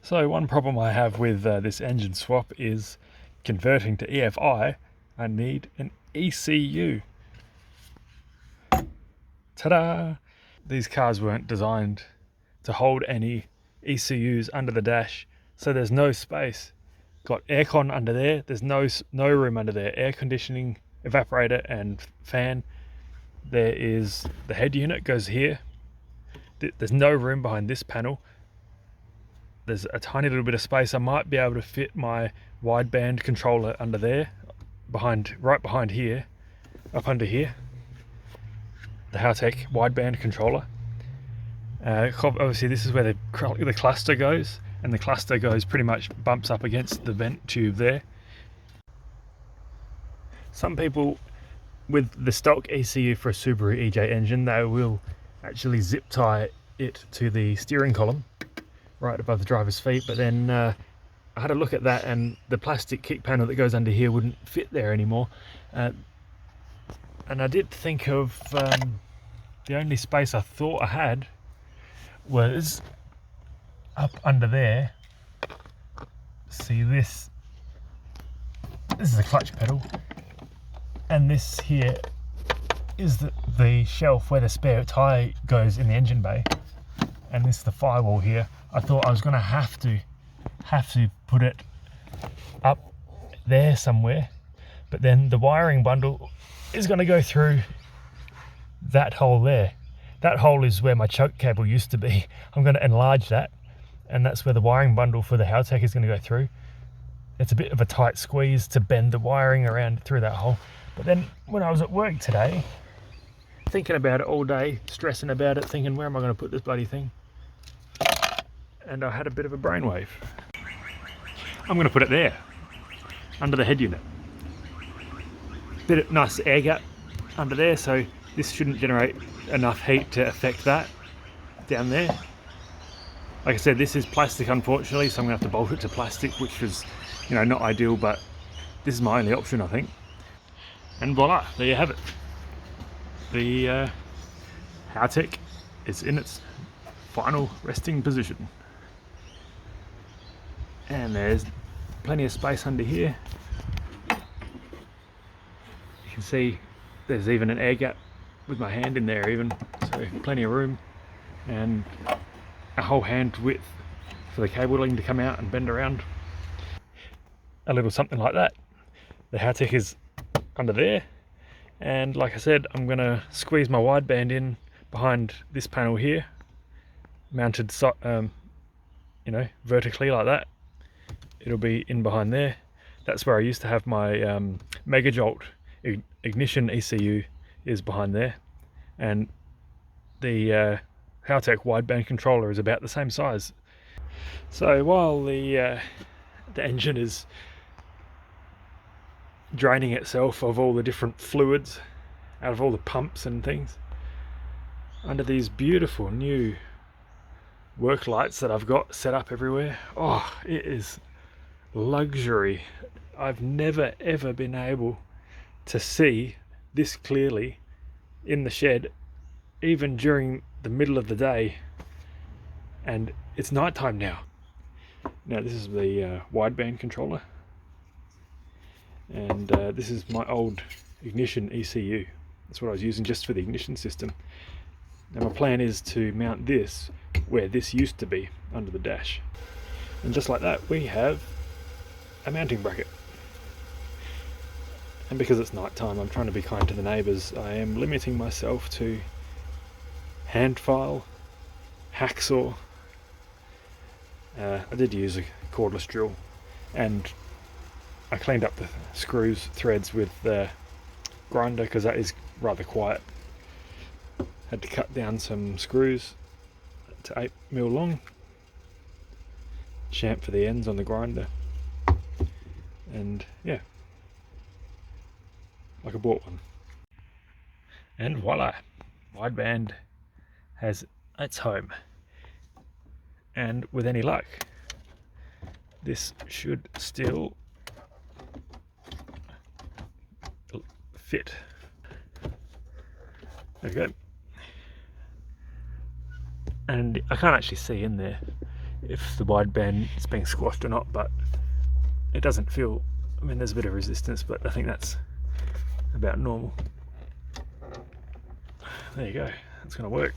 So one problem I have with this engine swap is converting to EFI, I need an ECU. Ta-da! These cars weren't designed to hold any ECUs under the dash, so there's no space. Got aircon under there, there's no room under there. Air conditioning, evaporator and fan. There is the head unit goes here. There's no room behind this panel. There's a tiny little bit of space. I might be able to fit my wideband controller under there, right behind here, up under here. The Haltech wideband controller. Obviously this is where the cluster goes, and the cluster goes pretty much bumps up against the vent tube there. Some people with the stock ECU for a Subaru EJ engine, they will actually zip tie it to the steering column right above the driver's feet, but then I had a look at that and the plastic kick panel that goes under here wouldn't fit there anymore, and I did think of the only space I thought I had was up under there. See, this is the clutch pedal, and this here is the shelf where the spare tyre goes in the engine bay, and this is the firewall here. I thought I was going to have to put it up there somewhere, but then the wiring bundle is going to go through that hole there. That hole is where my choke cable used to be. I'm going to enlarge that, and that's where the wiring bundle for the Haltech is going to go through. It's a bit of a tight squeeze to bend the wiring around through that hole. But then when I was at work today, thinking about it all day, stressing about it, thinking, where am I going to put this bloody thing? And I had a bit of a brainwave. I'm going to put it there, under the head unit. Bit of nice air gap under there, so this shouldn't generate enough heat to affect that down there. Like I said, this is plastic unfortunately, so I'm going to have to bolt it to plastic, which is, not ideal, but this is my only option, I think. And voila, there you have it. The Haltech is in its final resting position. And there's plenty of space under here. You can see there's even an air gap with my hand in there even, so plenty of room, and a whole hand width for the cabling to come out and bend around. A little something like that. The Haltech is under there, and like I said, I'm going to squeeze my wideband in behind this panel here, mounted vertically like that. It'll be in behind there. That's where I used to have my Megajolt ignition ECU, is behind there, and the Haltech wideband controller is about the same size. So while the engine is draining itself of all the different fluids out of all the pumps and things, under these beautiful new work lights that I've got set up everywhere, oh, it is luxury. I've never ever been able to see this clearly in the shed, even during the middle of the day, and it's nighttime now. Now this is the wideband controller, and this is my old ignition ECU. That's what I was using just for the ignition system. Now my plan is to mount this where this used to be, under the dash, and just like that we have a mounting bracket. And because it's night time, I'm trying to be kind to the neighbours. I am limiting myself to hand file, hacksaw. I did use a cordless drill, and I cleaned up the screws, threads with the grinder because that is rather quiet. Had to cut down some screws to 8mm long, chamfer the ends on the grinder, and yeah, like I bought one. And voila, wideband has its home. And with any luck, this should still fit. There we go. And I can't actually see in there. if the wideband is being squashed or not, but it doesn't feel, I mean there's a bit of resistance, but I think that's about normal. There you go, that's going to work.